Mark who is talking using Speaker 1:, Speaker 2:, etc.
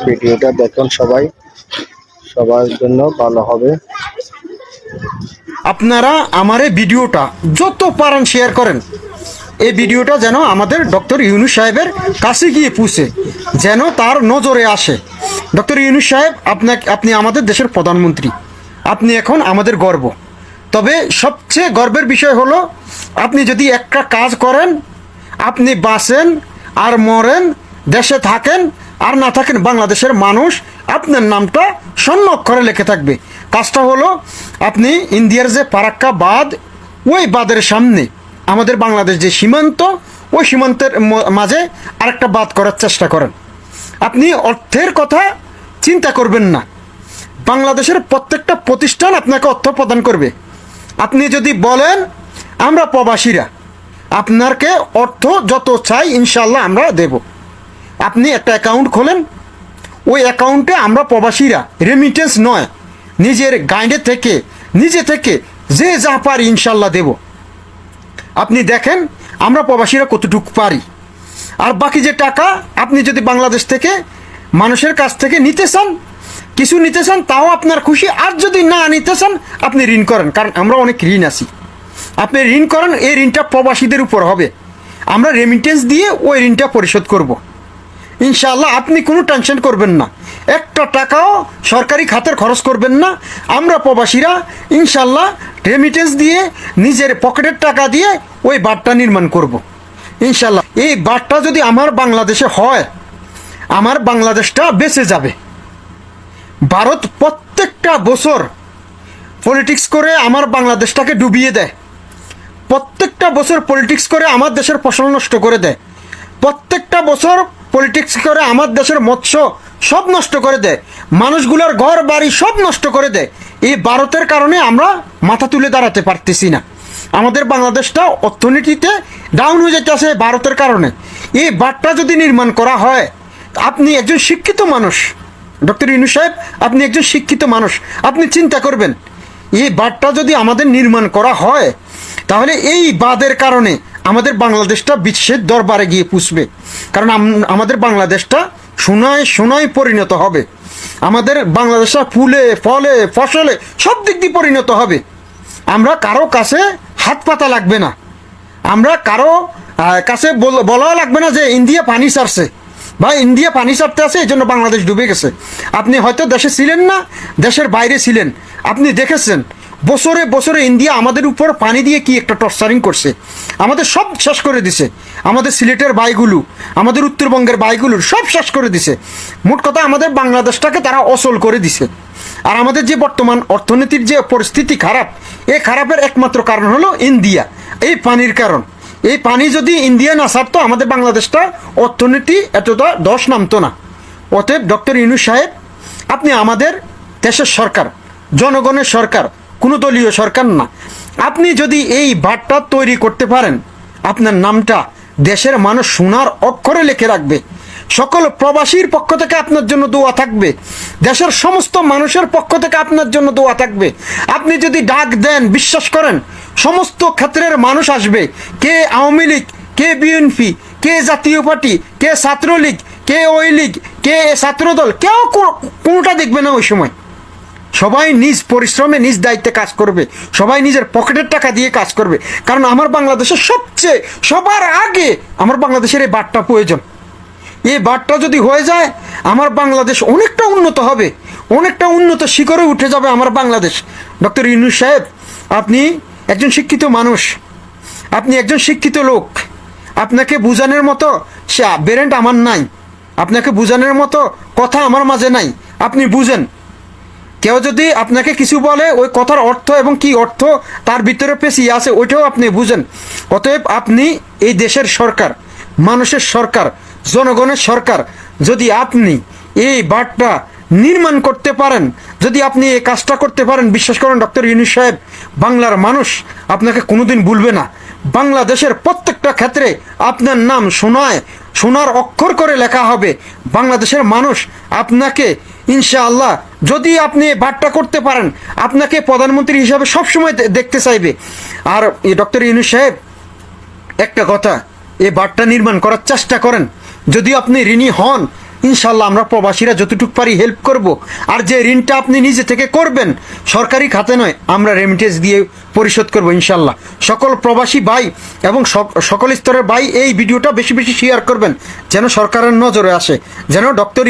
Speaker 1: ভিডিওটা দেখুন সবাই, সবার জন্য ভালো হবে।
Speaker 2: আপনারা আমার এই ভিডিওটা যত পারেন শেয়ার করেন। এই ভিডিওটা যেন আমাদের ডক্টর ইউনূস সাহেবের কাছে গিয়ে পৌঁছে, যেন তার নজরে আসে। ডক্টর ইউনূস সাহেব, আপনি আমাদের দেশের প্রধানমন্ত্রী, আপনি এখন আমাদের গর্ব। তবে সবচেয়ে গর্বের বিষয় হলো, আপনি যদি একটা কাজ করেন, আপনি বাঁচেন আর মরেন, দেশে থাকেন আর না থাকেন, বাংলাদেশের মানুষ আপনার নামটা স্বর্ণ অক্ষরে লিখে থাকবে। কাজটা হলো, আপনি ইন্ডিয়ার যে ফারাক্কা বাঁধ, ওই বাঁধের সামনে আমাদের বাংলাদেশ যে সীমান্ত, ওই সীমান্তের মাঝে আরেকটা বাঁধ করার চেষ্টা করেন। আপনি অর্থের কথা চিন্তা করবেন না, বাংলাদেশের প্রত্যেকটা প্রতিষ্ঠান আপনাকে অর্থ প্রদান করবে। আপনি যদি বলেন আমরা প্রবাসীরা, আপনাকে অর্থ যত চাই ইনশাল্লাহ আমরা দেব। আপনি একটা অ্যাকাউন্ট খোলেন, ওই অ্যাকাউন্টে আমরা প্রবাসীরা রেমিটেন্স নয়, নিজের গাইডে থেকে নিজে থেকে যে যা পারি ইনশাল্লাহ দেব। আপনি দেখেন আমরা প্রবাসীরা কতটুকু পারি। আর বাকি যে টাকা আপনি যদি বাংলাদেশ থেকে মানুষের কাছ থেকে নিতে চান, কিছু নিতে চান, তাও আপনার খুশি। আর যদি না নিতে চান, আপনি ঋণ করেন, কারণ আমরা অনেক ঋণ আছি। আপনি ঋণ করেন, এই ঋণটা প্রবাসীদের উপর হবে, আমরা রেমিটেন্স দিয়ে ওই ঋণটা পরিশোধ করব ইনশাআল্লাহ। আপনি কোনো টেনশন করবেন না, একটা টাকাও সরকারি খাতের খরচ করবেন না। আমরা প্রবাসীরা ইনশাআল্লাহ রেমিটেন্স দিয়ে নিজের পকেটের টাকা দিয়ে ওই বাঁধটা নির্মাণ করব ইনশাআল্লাহ। এই বাঁধটা যদি আমার বাংলাদেশে হয়, আমার বাংলাদেশটা বেঁচে যাবে। ভারত প্রত্যেকটা বছর পলিটিক্স করে আমার বাংলাদেশটাকে ডুবিয়ে দেয়, প্রত্যেকটা বছর পলিটিক্স করে আমার দেশের ফসল নষ্ট করে দেয়, প্রত্যেকটা বছর পলিটিক্স করে আমার দেশের মৎস্য সব নষ্ট করে দেয়, মানুষগুলোর ঘর বাড়ি সব নষ্ট করে দেয়। এই ভারতের কারণে আমরা মাথা তুলে দাঁড়াতে পারতেছি না, আমাদের বাংলাদেশটা অর্থনীতিতে ডাউন হয়ে যেতেছে ভারতের কারণে। এই বাঁধটা যদি নির্মাণ করা হয়, আপনি একজন শিক্ষিত মানুষ, ডক্টর ইউনূস সাহেব, আপনি একজন শিক্ষিত মানুষ, আপনি চিন্তা করবেন, এই বাঁধটা যদি আমাদের নির্মাণ করা হয়, তাহলে এই বাঁধের কারণে আমাদের বাংলাদেশটা বিশ্বের দরবারে গিয়ে পুষবে। কারণ আমাদের বাংলাদেশটা সোনায় সোনায় পরিণত হবে, আমাদের বাংলাদেশটা ফুলে ফলে ফসলে সব দিক দিয়ে পরিণত হবে। আমরা কারো কাছে হাত পাতা লাগবে না, আমরা কারো কাছে বলাও লাগবে না যে ইন্ডিয়া পানি ছাড়ছে বা ইন্ডিয়া পানি ছাড়তে আছে এই জন্য বাংলাদেশ ডুবে গেছে। আপনি হয়তো দেশে ছিলেন না, দেশের বাইরে ছিলেন, আপনি দেখেছেন বছরে বছরে ইন্ডিয়া আমাদের উপর পানি দিয়ে কি একটা টর্চারিং করছে, আমাদের সব শেষ করে দিছে। আমাদের সিলেটের বাইগুলো, আমাদের উত্তরবঙ্গের বাইগুলোর সব শেষ করে দিছে। মোট কথা আমাদের বাংলাদেশটাকে তারা অচল করে দিছে। আর আমাদের যে বর্তমান অর্থনীতির যে পরিস্থিতি খারাপ, এই খারাপের একমাত্র কারণ হলো ইন্ডিয়া, এই পানির কারণ। এই পানি যদি ইন্ডিয়া না ছাড়তো, আমাদের বাংলাদেশটা অর্থনীতি এতটা দশ নামতো না। অতএব ডক্টর ইউনূস সাহেব, আপনি আমাদের দেশের সরকার, জনগণের সরকার, কোনো দলীয় সরকার না। আপনি যদি এই বাঁধটা তৈরি করতে পারেন, আপনার নামটা দেশের মানুষ সোনার অক্ষরে লিখে রাখবে। সকল প্রবাসীর পক্ষ থেকে আপনার জন্য দোয়া থাকবে, দেশের সমস্ত মানুষের পক্ষ থেকে আপনার জন্য দোয়া থাকবে। আপনি যদি ডাক দেন, বিশ্বাস করেন সমস্ত ক্ষেত্রের মানুষ আসবে। কে আওয়ামী লীগ, কে বিএনপি, কে জাতীয় পার্টি, কে ছাত্রলীগ, কে ওই লীগ, কে ছাত্রদল, কেউ কোনোটা দেখবে না। ওই সময় সবাই নিজ পরিশ্রমে নিজ দায়িত্বে কাজ করবে, সবাই নিজের পকেটের টাকা দিয়ে কাজ করবে। কারণ আমার বাংলাদেশের সবচেয়ে সবার আগে আমার বাংলাদেশের এই বাঁধটা প্রয়োজন। এই বাঁধটা যদি হয়ে যায়, আমার বাংলাদেশ অনেকটা উন্নত হবে, অনেকটা উন্নত শিখরে উঠে যাবে আমার বাংলাদেশ। ডক্টর ইউনূস সাহেব, আপনি একজন শিক্ষিত মানুষ, আপনি একজন শিক্ষিত লোক, আপনাকে বোঝানোর মতো সে ব্রেন্ট আমার নাই, আপনাকে বোঝানোর মতো কথা আমার মাঝে নাই। আপনি বুঝেন, কেউ যদি আপনাকে কিছু বলে, ওই কথার অর্থ এবং কি অর্থ তার ভিতরে পেঁচিয়ে আছে ওইটাও আপনি বুঝেন। অতএব আপনি এই দেশের সরকার, মানুষের সরকার, জনগণের সরকার, যদি আপনি এই বাঁধটা নির্মাণ করতে পারেন, যদি আপনি এই কাজটা করতে পারেন, বিশ্বাস করেন ডক্টর ইউনূস সাহেব, বাংলার মানুষ আপনাকে কোনোদিন ভুলবে না। বাংলাদেশের প্রত্যেকটা ক্ষেত্রে আপনার নাম সোনার অক্ষর করে লেখা হবে। বাংলাদেশের মানুষ আপনাকে ইনশাআল্লাহ, যদি আপনি বাঁধটা করতে পারেন, আপনাকে প্রধানমন্ত্রী হিসাবে সবসময় দেখতে চাইবে। আর ডক্টর ইউনূস সাহেব, একটা কথা, এই বাঁধটা নির্মাণ করার চেষ্টা করেন। যদি আপনি ঋণী হন, ইনশাল্লাহ আমরা প্রবাসীরা যতটুকু পারি হেল্প করব। আর যে ঋণটা আপনি নিজে থেকে করবেন সরকারি খাতে নয়, আমরা রেমিটেন্স দিয়ে পরিশোধ করব ইনশাল্লাহ। সকল প্রবাসী ভাই এবং সকল স্তরের ভাই এই ভিডিওটা বেশি বেশি শেয়ার করবেন, যেন সরকারের নজরে আসে, যেন ডক্টর